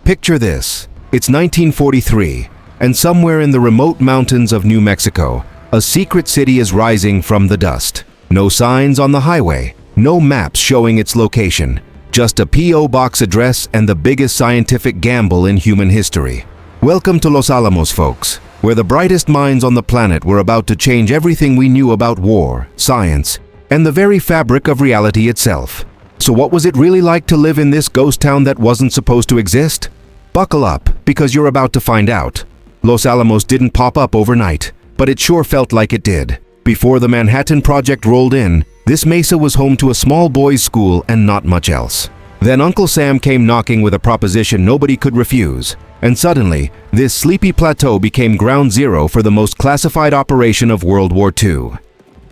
Picture this. It's 1943, and somewhere in the remote mountains of New Mexico, a secret city is rising from the dust. No signs on the highway, no maps showing its location, just a P.O. box address and the biggest scientific gamble in human history. Welcome to Los Alamos, folks, where the brightest minds on the planet were about to change everything we knew about war, science, and the very fabric of reality itself. So what was it really like to live in this ghost town that wasn't supposed to exist? Buckle up, because you're about to find out. Los Alamos didn't pop up overnight, but it sure felt like it did. Before the Manhattan Project rolled in, this mesa was home to a small boys' school and not much else. Then Uncle Sam came knocking with a proposition nobody could refuse, and suddenly, this sleepy plateau became ground zero for the most classified operation of World War II.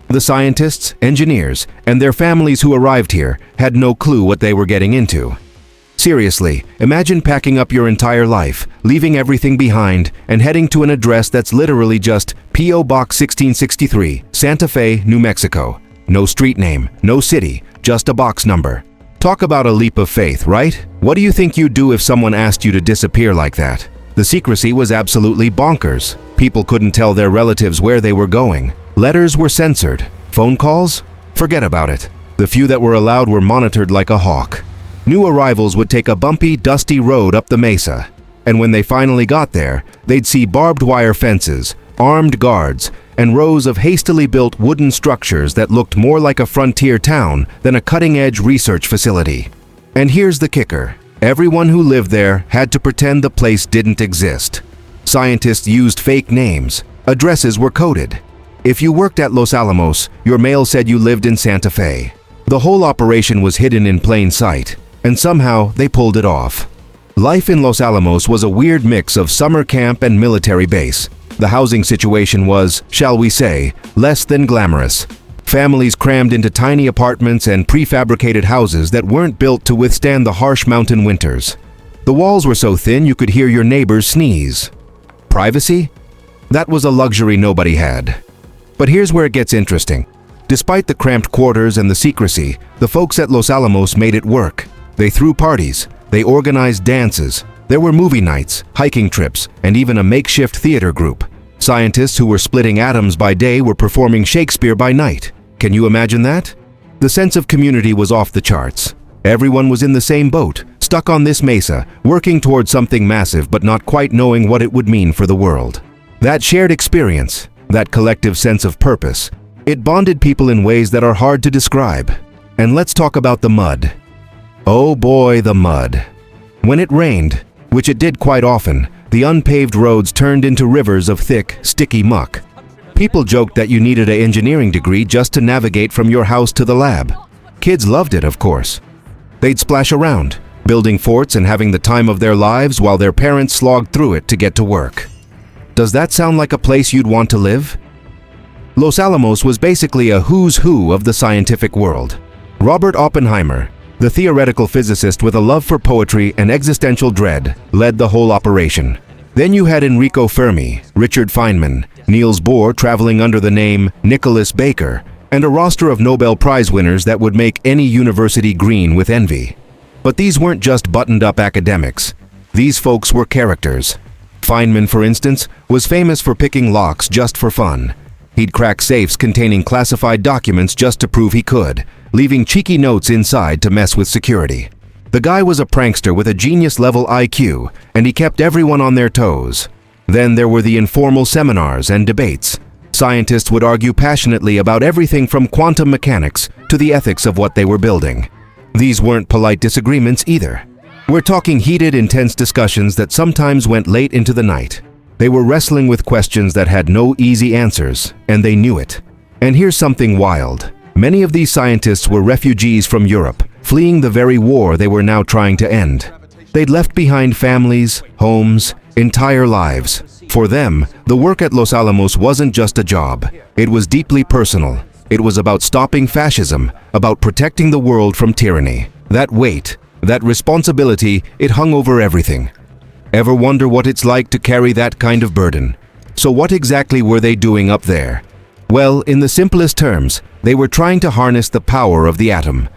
The scientists, engineers, and their families who arrived here had no clue what they were getting into. Seriously, imagine packing up your entire life, leaving everything behind, and heading to an address that's literally just P.O. Box 1663, Santa Fe, New Mexico. No street name, no city, just a box number. Talk about a leap of faith, right? What do you think you'd do if someone asked you to disappear like that? The secrecy was absolutely bonkers. People couldn't tell their relatives where they were going. Letters were censored. Phone calls? Forget about it. The few that were allowed were monitored like a hawk. New arrivals would take a bumpy, dusty road up the mesa, and when they finally got there, they'd see barbed wire fences, armed guards, and rows of hastily built wooden structures that looked more like a frontier town than a cutting-edge research facility. And here's the kicker. Everyone who lived there had to pretend the place didn't exist. Scientists used fake names. Addresses were coded. If you worked at Los Alamos, your mail said you lived in Santa Fe. The whole operation was hidden in plain sight, and somehow they pulled it off. Life in Los Alamos was a weird mix of summer camp and military base. The housing situation was, shall we say, less than glamorous. Families crammed into tiny apartments and prefabricated houses that weren't built to withstand the harsh mountain winters. The walls were so thin you could hear your neighbors sneeze. Privacy? That was a luxury nobody had. But here's where it gets interesting. Despite the cramped quarters and the secrecy, the folks at Los Alamos made it work. They threw parties, they organized dances, there were movie nights, hiking trips, and even a makeshift theater group. Scientists who were splitting atoms by day were performing Shakespeare by night. Can you imagine that? The sense of community was off the charts. Everyone was in the same boat, stuck on this mesa, working towards something massive but not quite knowing what it would mean for the world. That shared experience, that collective sense of purpose, it bonded people in ways that are hard to describe. And let's talk about the mud. Oh boy, the mud. When it rained, which it did quite often, the unpaved roads turned into rivers of thick, sticky muck. People joked that you needed an engineering degree just to navigate from your house to the lab. Kids loved it, of course. They'd splash around, building forts and having the time of their lives while their parents slogged through it to get to work. Does that sound like a place you'd want to live? Los Alamos was basically a who's who of the scientific world. Robert Oppenheimer, the theoretical physicist with a love for poetry and existential dread, led the whole operation. Then you had Enrico Fermi, Richard Feynman, Niels Bohr traveling under the name Nicholas Baker, and a roster of Nobel Prize winners that would make any university green with envy. But these weren't just buttoned-up academics. These folks were characters. Feynman, for instance, was famous for picking locks just for fun. He'd crack safes containing classified documents just to prove he could, leaving cheeky notes inside to mess with security. The guy was a prankster with a genius-level IQ, and he kept everyone on their toes. Then there were the informal seminars and debates. Scientists would argue passionately about everything from quantum mechanics to the ethics of what they were building. These weren't polite disagreements either. We're talking heated, intense discussions that sometimes went late into the night. They were wrestling with questions that had no easy answers, and they knew it. And here's something wild. Many of these scientists were refugees from Europe, fleeing the very war they were now trying to end. They'd left behind families, homes, entire lives. For them, the work at Los Alamos wasn't just a job. It was deeply personal. It was about stopping fascism, about protecting the world from tyranny. That weight, that responsibility, it hung over everything. Ever wonder what it's like to carry that kind of burden? So what exactly were they doing up there? Well, in the simplest terms, they were trying to harness the power of the atom.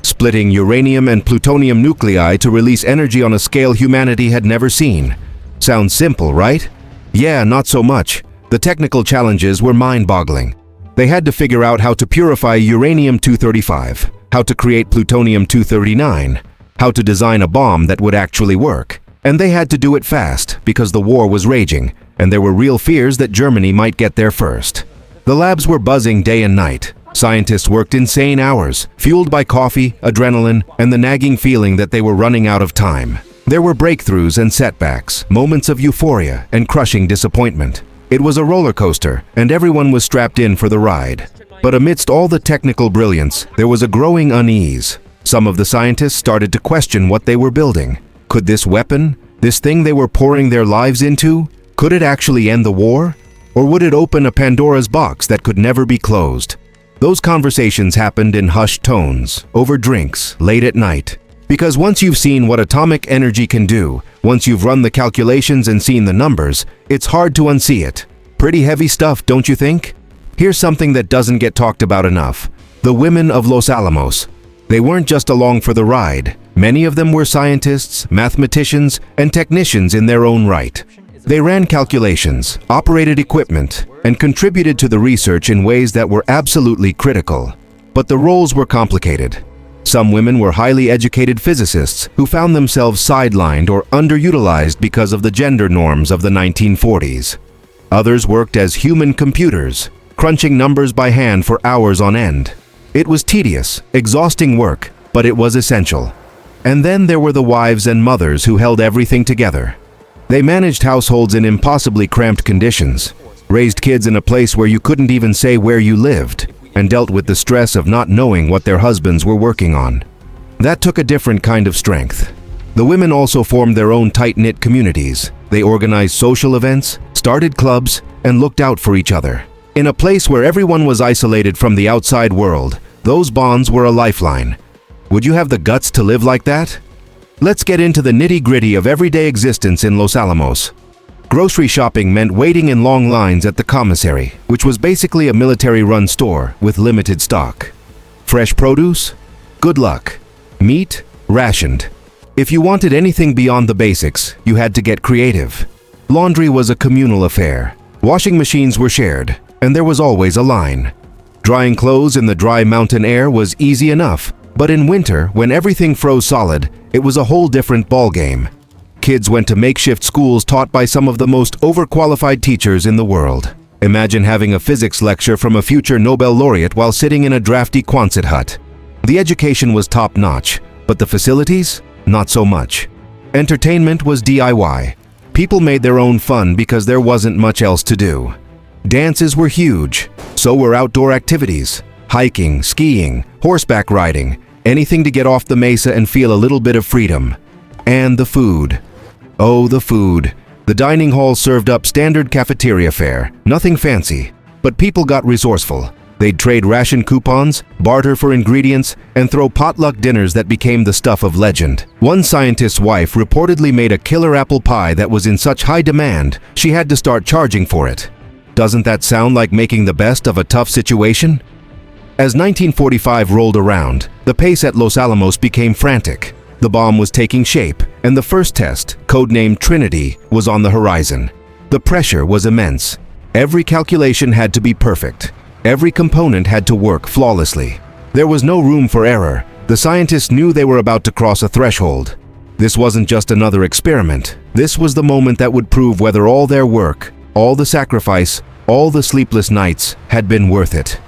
splitting uranium and plutonium nuclei to release energy on a scale humanity had never seen. Sounds simple, right? Yeah, not so much. The technical challenges were mind-boggling. They had to figure out how to purify uranium-235, how to create plutonium-239, how to design a bomb that would actually work. And they had to do it fast because the war was raging, and there were real fears that Germany might get there first. The labs were buzzing day and night. Scientists worked insane hours, fueled by coffee, adrenaline, and the nagging feeling that they were running out of time. There were breakthroughs and setbacks, moments of euphoria and crushing disappointment. It was a roller coaster, and everyone was strapped in for the ride. But amidst all the technical brilliance, there was a growing unease. Some of the scientists started to question what they were building. Could this weapon, this thing they were pouring their lives into, could it actually end the war? Or would it open a Pandora's box that could never be closed? Those conversations happened in hushed tones, over drinks, late at night. Because once you've seen what atomic energy can do, once you've run the calculations and seen the numbers, it's hard to unsee it. Pretty heavy stuff, don't you think? Here's something that doesn't get talked about enough. The women of Los Alamos. They weren't just along for the ride. Many of them were scientists, mathematicians, and technicians in their own right. They ran calculations, operated equipment, and contributed to the research in ways that were absolutely critical. But the roles were complicated. Some women were highly educated physicists who found themselves sidelined or underutilized because of the gender norms of the 1940s. Others worked as human computers, crunching numbers by hand for hours on end. It was tedious, exhausting work, but it was essential. And then there were the wives and mothers who held everything together. They managed households in impossibly cramped conditions, raised kids in a place where you couldn't even say where you lived, and dealt with the stress of not knowing what their husbands were working on. That took a different kind of strength. The women also formed their own tight-knit communities. They organized social events, started clubs, and looked out for each other. In a place where everyone was isolated from the outside world, those bonds were a lifeline. Would you have the guts to live like that? Let's get into the nitty-gritty of everyday existence in Los Alamos. Grocery shopping meant waiting in long lines at the commissary, which was basically a military-run store with limited stock. Fresh produce? Good luck. Meat? Rationed. If you wanted anything beyond the basics, you had to get creative. Laundry was a communal affair. Washing machines were shared, and there was always a line. Drying clothes in the dry mountain air was easy enough, but in winter, when everything froze solid, it was a whole different ballgame. Kids went to makeshift schools taught by some of the most overqualified teachers in the world. Imagine having a physics lecture from a future Nobel laureate while sitting in a drafty Quonset hut. The education was top-notch, but the facilities? Not so much. Entertainment was DIY. People made their own fun because there wasn't much else to do. Dances were huge. So were outdoor activities. Hiking, skiing, horseback riding, anything to get off the mesa and feel a little bit of freedom. And the food. Oh, the food. The dining hall served up standard cafeteria fare, nothing fancy. But people got resourceful. They'd trade ration coupons, barter for ingredients, and throw potluck dinners that became the stuff of legend. One scientist's wife reportedly made a killer apple pie that was in such high demand, she had to start charging for it. Doesn't that sound like making the best of a tough situation? As 1945 rolled around, the pace at Los Alamos became frantic. The bomb was taking shape, and the first test, codenamed Trinity, was on the horizon. The pressure was immense. Every calculation had to be perfect. Every component had to work flawlessly. There was no room for error. The scientists knew they were about to cross a threshold. This wasn't just another experiment. This was the moment that would prove whether all their work, all the sacrifice, all the sleepless nights had been worth it.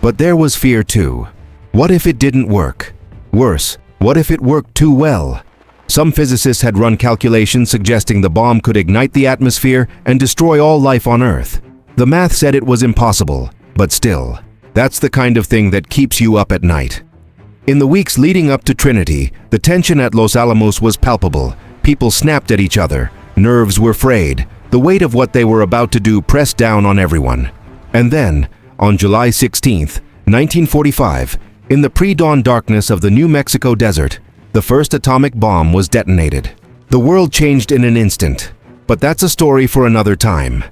But there was fear too. What if it didn't work? Worse, what if it worked too well? Some physicists had run calculations suggesting the bomb could ignite the atmosphere and destroy all life on Earth. The math said it was impossible, but still, that's the kind of thing that keeps you up at night. In the weeks leading up to Trinity, the tension at Los Alamos was palpable. People snapped at each other. Nerves were frayed. The weight of what they were about to do pressed down on everyone. And then, on July 16, 1945, in the pre-dawn darkness of the New Mexico desert, the first atomic bomb was detonated. The world changed in an instant, but that's a story for another time.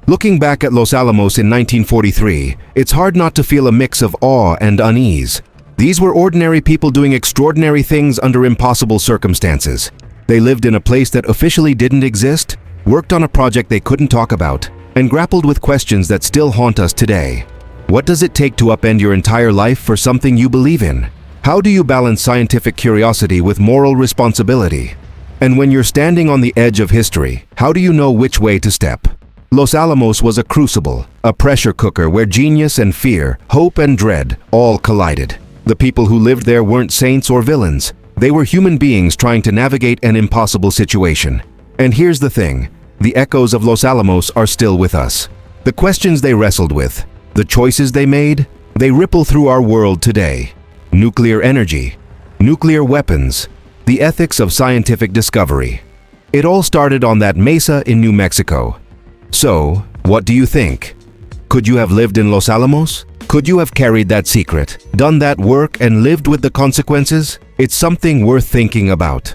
Looking back at Los Alamos in 1943, it's hard not to feel a mix of awe and unease. These were ordinary people doing extraordinary things under impossible circumstances. They lived in a place that officially didn't exist, worked on a project they couldn't talk about, and grappled with questions that still haunt us today. What does it take to upend your entire life for something you believe in? How do you balance scientific curiosity with moral responsibility? And when you're standing on the edge of history, how do you know which way to step? Los Alamos was a crucible, a pressure cooker where genius and fear, hope and dread all collided. The people who lived there weren't saints or villains. They were human beings trying to navigate an impossible situation. And here's the thing, the echoes of Los Alamos are still with us. The questions they wrestled with, the choices they made, they ripple through our world today. Nuclear energy, nuclear weapons, the ethics of scientific discovery. It all started on that mesa in New Mexico. So, what do you think? Could you have lived in Los Alamos? Could you have carried that secret, done that work and lived with the consequences? It's something worth thinking about.